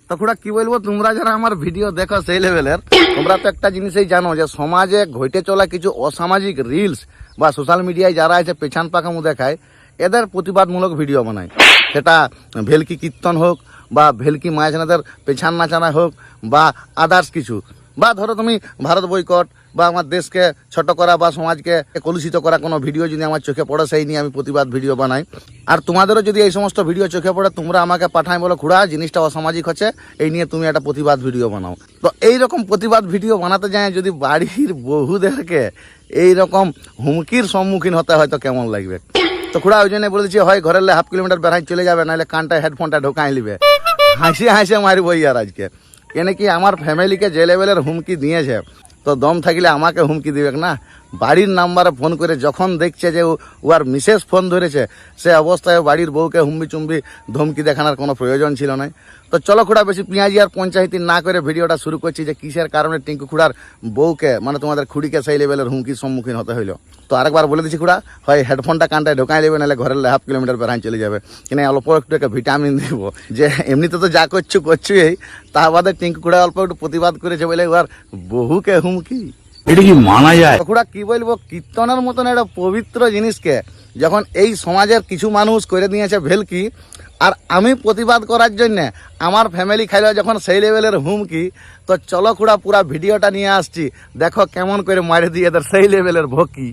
তো খুড়া কি বলবো, তোমরা যারা আমার ভিডিও দেখো সেই লেভেলের, তোমরা তো একটা জিনিসই জানো যে সমাজে ঘটে চলা কিছু অসামাজিক রিলস বা সোশ্যাল মিডিয়ায় যারা আছে পেছান পাকামো দেখায়, এদের প্রতিবাদমূলক ভিডিও বানায়। সেটা ভেলকি কীর্তন হোক বা ভেলকি মায়াছানাদের পেছান নাচানা হোক বা আদার্স কিছু, বা ধরো তুমি ভারত বয়কট বা আমার দেশকে ছোট করা বা সমাজকে কলুষিত করা কোনো ভিডিও যদি আমার চোখে পড়ে, সেই নিয়ে আমি প্রতিবাদ ভিডিও বানাই। আর তোমাদেরও যদি এই সমস্ত ভিডিও চোখে পড়ে, তোমরা আমাকে পাঠায় বলো খুড়া জিনিসটা অসামাজিক হচ্ছে, এই নিয়ে তুমি একটা প্রতিবাদ ভিডিও বানাও। তো এইরকম প্রতিবাদ ভিডিও বানাতে যায় যদি বাড়ির বহুদেরকে এইরকম হুমকির সম্মুখীন হতে হয় তো কেমন লাগবে। তো খুড়া ওই জন্য বলেছি, হয় ঘরের 1/2 কিলোমিটার বেড়াই চলে যাবে, নাহলে কানটায় হেডফোনটা ঢোকাই নিবে। হাসি হাসে মারবই আর আজকে। কেন কি আমার ফ্যামিলিকে যে লেভেলের হুমকি দিয়েছে, তো দম থাকলে আমাকে হুমকি দিবে না। বাড়ির নাম্বারে ফোন করে যখন দেখছে যে ওর মিসেস ফোন ধরেছে, সে অবস্থায় বাড়ির বউকে হুমবি চুম্বি ধমকি দেখানোর কোনো প্রয়োজন ছিল না। তো চলো খুড়া বেশি পেঁয়াজি আর পঞ্চায়েতি না করে ভিডিওটা শুরু করছি যে কিসের কারণে টিঙ্কু খুড়ার বউকে মানে তোমাদের খুড়িকে সেই লেভেলের হুমকির সম্মুখীন হতে হইলো। তো আরেকবার বলে দিচ্ছি খুড়া, হয় হেডফোনটা কানটায় ঢোকাই নেবে, নাহলে ঘরের 1/2 কিলোমিটার বেড়াই চলে যাবে। কিনা অল্প একটু একটা ভিটামিন দিব, যে এমনিতে তো যা করছুই, তা বাদে টিঙ্কু খুড়া অল্প একটু প্রতিবাদ করেছে বলে ওর বহুকে হুমকি। এটা কি মানা যায়? খুড়া কি বলবো, কীর্তনের মতন একটা পবিত্র জিনিসকে যখন এই সমাজের কিছু মানুষ করে দিয়েছে ভেলকি, আর আমি প্রতিবাদ করার জন্য আমার ফ্যামিলি খাইলে যখন সেই লেভেলের হুমকি, তো চলো খুড়া পুরা ভিডিওটা নিয়ে আসছি, দেখো কেমন করে মারে দিয়ে এদের সেই লেভেলের ভকি।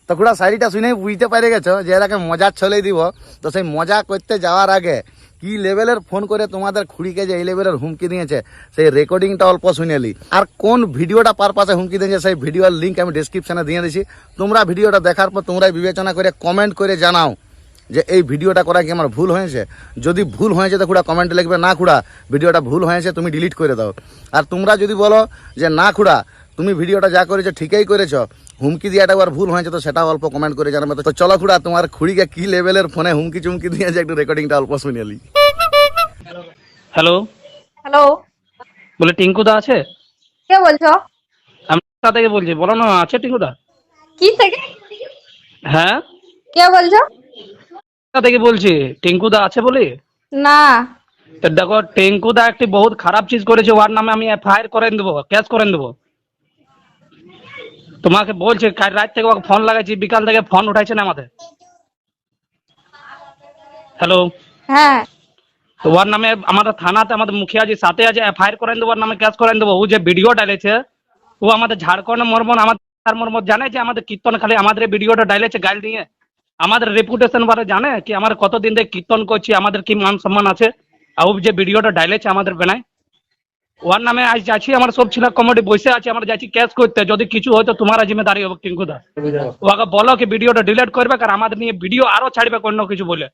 তো খুড়া শাড়িটা শুনে বুঝতে পেরে গেছো যে এরাকে মজা ছলেই দিব। তো সেই মজা করতে যাওয়ার আগে কি লেভেলের ফোন করে তোমাদের খুড়িকে যে এই লেভেলের হুমকি দিয়েছে, সেই রেকর্ডিংটা অল্প শুনেলি। আর কোন ভিডিওটা পারপাসে হুমকি দিয়েছে সেই ভিডিওর লিঙ্ক আমি ডেসক্রিপশনে দিয়ে দিয়েছি। তোমরা ভিডিওটা দেখার পর তোমরাই বিবেচনা করে কমেন্ট করে জানাও যে এই ভিডিওটা করা কি আমার ভুল হয়েছে। যদি ভুল হয়েছে তো খুড়া কমেন্টে লিখবে না খুড়া ভিডিওটা ভুল হয়েছে, তুমি ডিলিট করে দাও। আর তোমরা যদি বলো যে না খুড়া তুমি ভিডিওটা যা করেছো ঠিকই করেছো, হুমকি দিয়াটা আবার ভুল হয়েছে, তো সেটা অল্প কমেন্ট করে জানাবে। তো চলো খুড়া তোমার খুড়িকে কি লেভেলের ফোনে হুমকি চুমকি দিয়েছে একটু রেকর্ডিংটা অল্প শুনেলি। হ্যালো, হ্যালো, বলে টিঙ্কু দা আছে? কে বলছো? আমি কোথা থেকে বলছি, বলো না, আছে টিঙ্কু দা? কি থেকে? হ্যাঁ, কে বলছো? কোথা থেকে বলছি, টিঙ্কু দা আছে বলি? না। তো দেখো, টিঙ্কু দা একটি বহুত খারাপ চিজ করেছে, ওর নামে আমি এফআইআর করে দেবো, কেস করে দেবো। তোমাকে বলছি, কাল রাত থেকে ওকে ফোন লাগাইছি, বিকাল থেকে ফোন উঠাইছে না আমাদের। হ্যালো, হ্যাঁ, তো ওর নামে আমাদের থানাতে আমাদের মুখিয়াজি সাথে আছে, এফআইআর করে দেবো, ওর নামে কেস করে দেবো। ও যে ভিডিও ডালেছে, ও আমাদের ঝাড়খণ্ড মর্মন আমাদের মর্মন জানে যে আমাদের কীর্তন খালি আমাদের ভিডিওটা ডালেছে গাইল নিয়ে, আমাদের রেপুটেশন বারে জানে কি আমার কতদিন থেকে কীর্তন করছি, আমাদের কি মান সম্মান আছে। আর ও যে ভিডিওটা ডালেছে আমাদের বেনায়, ওর নামে আজ যাচ্ছি, আমার সব ছিল কমিটি বসে আছে, আমরা যাচ্ছি কেস করতে। যদি কিছু হয়তো তোমার জিম্মেদারি হবে টিঙ্কু দা। ওকে বলো কি ভিডিওটা ডিলিট করবে, আর আমাদের নিয়ে ভিডিও আরো ছাড়বে অন্য কিছু বলে।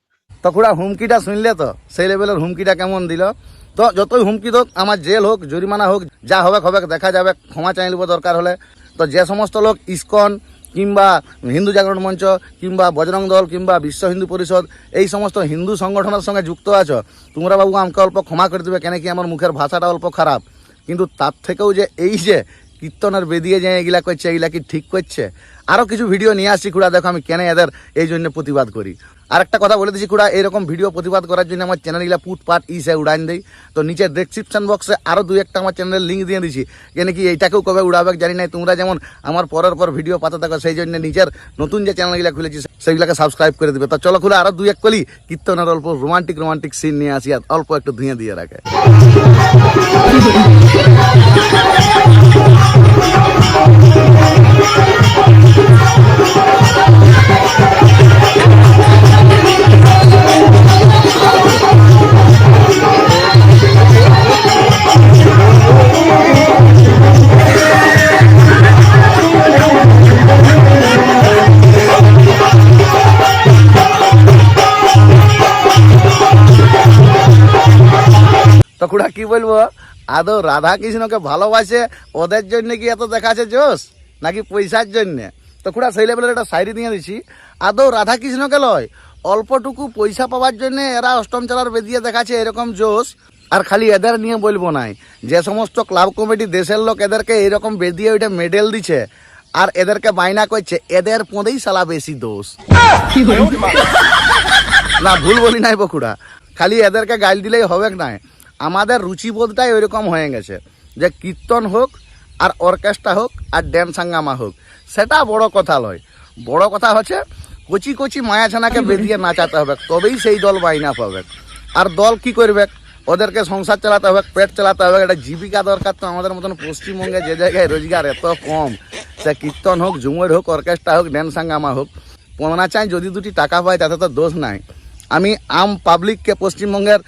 তো খুড়া হুমকিটা শুনলে তো সেই লেভেলের হুমকিটা কেমন দিল। তো যতই হুমকি হোক, আমার জেল হোক, জরিমানা হোক, যা হবে হবে দেখা যাবে, ক্ষমা চাই নেব দরকার হলে। তো যে সমস্ত লোক ইসকন কিংবা হিন্দু জাগরণ মঞ্চ কিংবা বজরং দল কিংবা বিশ্ব হিন্দু পরিষদ এই সমস্ত হিন্দু সংগঠনের সঙ্গে যুক্ত আছো, তোমরা বাবু আমাকে অল্প ক্ষমা করে দেবে, কেন কি আমার মুখের ভাষাটা অল্প খারাপ। কিন্তু তার থেকেও যে এই যে কীর্তনের বেদিয়ে যে এগুলা করছে, এগুলা কি ঠিক করছে? আরও কিছু ভিডিও নিয়ে আসছি খুড়া, দেখো আমি কেন এদের এই জন্য প্রতিবাদ করি। আর একটা কথা বলে দিচ্ছি খুড়া, এরকম ভিডিও প্রতিবাদ করার জন্য আমার চ্যানেলগুলা পুটপাট ইসে উড়ান দেয়। তো নিচে ডেসক্রিপশন বক্সে আরও 2-1টা আমার চ্যানেলের লিঙ্ক দিয়ে দিচ্ছি, কেন কি এইটাকেও কবে উড়াবে জানি নাই। তোমরা যেমন আমার পরের পর ভিডিও পাতা থাকো, সেই জন্য নিজের নতুন যে চ্যানেলগুলো খুলেছি সেইগুলোকে সাবস্ক্রাইব করে দেবে। তো চলো খুলে আরও 2-1 কলি কীর্তনের অল্প রোমান্টিক সিন নিয়ে আসি, আর অল্প একটু ধুয়ে দিয়ে রাখে। তো খুড়া কি বলবো, আদৌ রাধা কৃষ্ণকে ভালোবাসে ওদের জন্য কি এত দেখাচ্ছে জোশ, নাকি পয়সার জন্যে? তো খুড়া সেই লেভেলের একটা শায়রি দিয়ে দিচ্ছি, আদৌ রাধা কৃষ্ণকে লয়, অল্পটুকু পয়সা পাওয়ার জন্য এরা অষ্টম চালার বেদিয়ে দেখাচ্ছে এরকম জোশ। আর খালি এদের নিয়ে বলবো নাই, যে সমস্ত ক্লাব কমিটি দেশের লোক এদেরকে এইরকম বেদিয়ে ওইটা মেডেল দিচ্ছে আর এদেরকে বায়না করছে, এদের পদেই শালা বেশি দোষ। না ভুল বলি নাই বকুড়া, খালি এদেরকে গাইল দিলেই হবে না, আমাদের রুচিবোধটাই ওইরকম হয়ে গেছে যে কীর্তন হোক আর অর্কেস্ট্রা হোক আর ড্যান্স হাঙ্গামা হোক, সেটা বড় কথা নয়। বড় কথা হচ্ছে কচি কচি মায়াছানাকে বেঁধিয়ে নাচাতে হবে, তবেই সেই দল বাইনা পাবে। আর দল কি করবে? ওদেরকে সংসার চালাতে হবে, পেট চালাতে হবে, একটা জীবিকা দরকার। তো আমাদের মতন পশ্চিমবঙ্গে যে জায়গায় রোজগার এত কম, সে কীর্তন হোক, ঝুমুর হোক, অর্কেস্ট্রা হোক, ড্যান্স হাঙ্গামা হোক, পোনা চাই যদি দুটি টাকা পায় তাতে তো দোষ নাই। আমি আম পাবলিককে, পশ্চিমবঙ্গের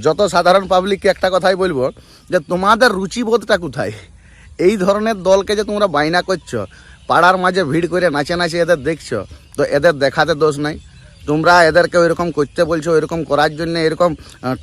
যত সাধারণ পাবলিককে একটা কথাই বলবো যে তোমাদের রুচিবোধটা কোথায়? এই ধরনের দলকে যে তোমরা বাইনা করছো, পাড়ার মাঝে ভিড় করে নাচে নাচে এদের দেখছো, তো এদের দেখাতে দোষ নাই। তোমরা এদেরকে ওইরকম করতে বলছো, ওইরকম করার জন্য এরকম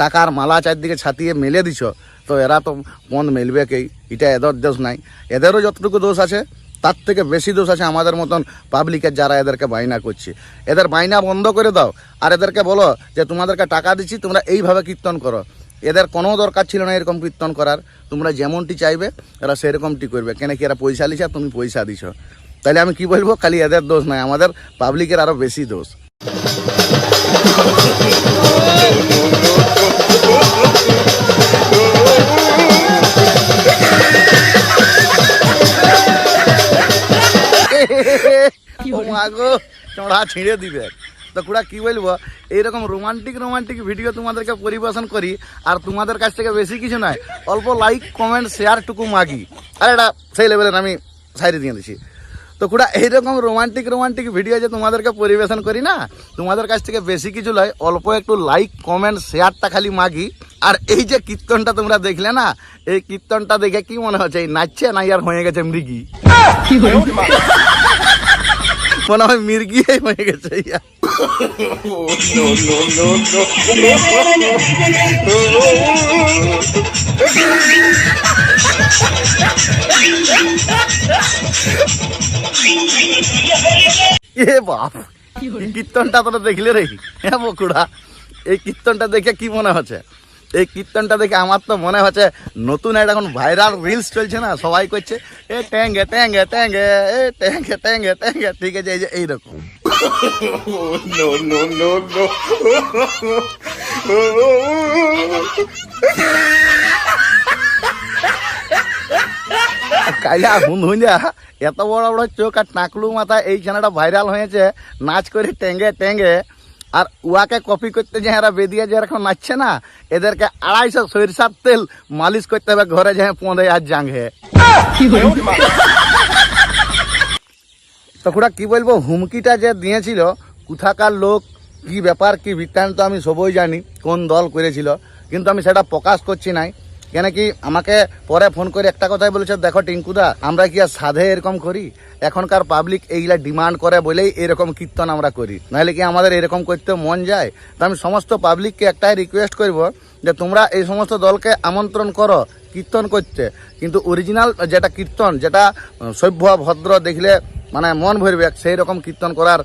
টাকার মালা চারদিকে ছাতিয়ে মেলে দিছো, তো এরা তো মন মেলবে কেই, এটা এদের দোষ নাই। এদেরও যতটুকু দোষ আছে তার থেকে বেশি দোষ আছে আমাদের মতন পাবলিকের, যারা এদেরকে বাইনা করছে। এদের বাইনা বন্ধ করে দাও আর এদেরকে বলো যে তোমাদেরকে টাকা দিচ্ছি, তোমরা এইভাবে কীর্তন করো। এদের কোনো দরকার ছিল না এরকম কীর্তন করার। তোমরা যেমনটি চাইবে এরা সেরকমটি করবে, কেন কি এরা পয়সা লিছে আর তুমি পয়সা দিছ। তাহলে আমি কি বলবো, খালি এদের দোষ নয়, আমাদের পাবলিকের আরও বেশি দোষ। চড়া ছিঁড়ে দিবে। তো কুড়া কি বলবো, এইরকম রোমান্টিক ভিডিও তোমাদেরকে পরিবেশন করি, আর তোমাদের কাছ থেকে বেশি কিছু নয়, অল্প লাইক কমেন্ট শেয়ারটুকু মাগি। আর এটা সেই লেভেলের আমি সাইডে দিয়ে দিছি। তো কুড়া এইরকম রোমান্টিক ভিডিও যে তোমাদেরকে পরিবেশন করি না, তোমাদের কাছ থেকে বেশি কিছু নয়, অল্প একটু লাইক কমেন্ট শেয়ারটা খালি মাগি। আর এই যে কীর্তনটা তোমরা দেখলে না, এই কীর্তনটা দেখে কি মনে হচ্ছে, এই নাচছে না আর হয়ে গেছে মৃগী? মনে হয় মির্গি হয়ে গেছে। এ বাপ, কীর্তনটা তোরা দেখলে রে? হ্যাঁ বকুড়া, এই কীর্তনটা দেখে কি মনে হচ্ছে? এই কীর্তনটা দেখে আমার তো মনে হচ্ছে নতুন একটা এখন ভাইরাল রিলস চলছে না, সবাই করছে এ ট্যাঙ্গে ট্যাঙ্গে ট্যাঙ্গে, এ ট্যাঙ্গে ট্যাঙ্গে ট্যাঙ্গে, ঠিক আছে? এই যে এইরকম কাইলা হুঁধুঁজা এত বড় বড় চোখ আর টাকলু মাথা, এই ছেলেটা ভাইরাল হয়েছে নাচ করে ট্যাঙ্গে ট্যাঙ্গে। আর উয়াকে কপি করতে যে এরা বেদিয়ে যে এরকম নাচছে না, এদেরকে 250 সরিষার তেল মালিশ করতে হবে ঘরে, যে পঁদে আর জাঙ্গে। তো খুড়া কি বলবো, হুমকিটা যে দিয়েছিল, কোথাকার লোক, কি ব্যাপার, কি বৃত্তান্ত আমি সবই জানি, কোন দল করেছিল, কিন্তু আমি সেটা প্রকাশ করছি নাই। কেন কি আমাকে পরে ফোন করে একটা কথাই বলেছে, দেখো টিঙ্কুদা, আমরা কি আর সাধে এরকম করি? এখনকার পাবলিক এইগুলা ডিমান্ড করে বলেই এরকম কীর্তন আমরা করি, নাহলে কি আমাদের এরকম করতে মন যায়? তো আমি সমস্ত পাবলিককে একটাই রিকোয়েস্ট করব যে তোমরা এই সমস্ত দলকে আমন্ত্রণ করো কীর্তন করতে, কিন্তু অরিজিনাল যেটা কীর্তন, যেটা সভ্য ভদ্র, দেখলে মানে মন ভরবে, সেই রকম কীর্তন করার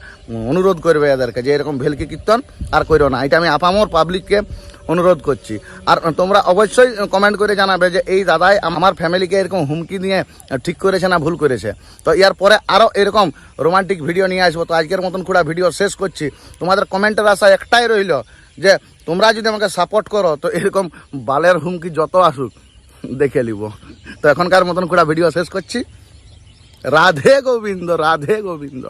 অনুরোধ করবে এদেরকে, যে এরকম ভেলকি কীর্তন আর করো না। এটা আমি আপামর পাবলিককে অনুরোধ করছি। আর তোমরা অবশ্যই কমেন্ট করে জানাবে যে এই দাদাই আমার ফ্যামিলিকে এরকম হুমকি দিয়ে ঠিক করেছে না ভুল করেছে। তো এর পরে আরও এরকম রোমান্টিক ভিডিও নিয়ে আসবো। তো আজকের মতন খুঁড়া ভিডিও শেষ করছি। তোমাদের কমেন্টের আশা একটাই রইল যে তোমরা যদি আমাকে সাপোর্ট করো, তো এরকম বালের হুমকি যত আসুক দেখে নিব। তো এখনকার মতন খুঁড়া ভিডিও শেষ করছি। রাধে গোবিন্দ, রাধে গোবিন্দ।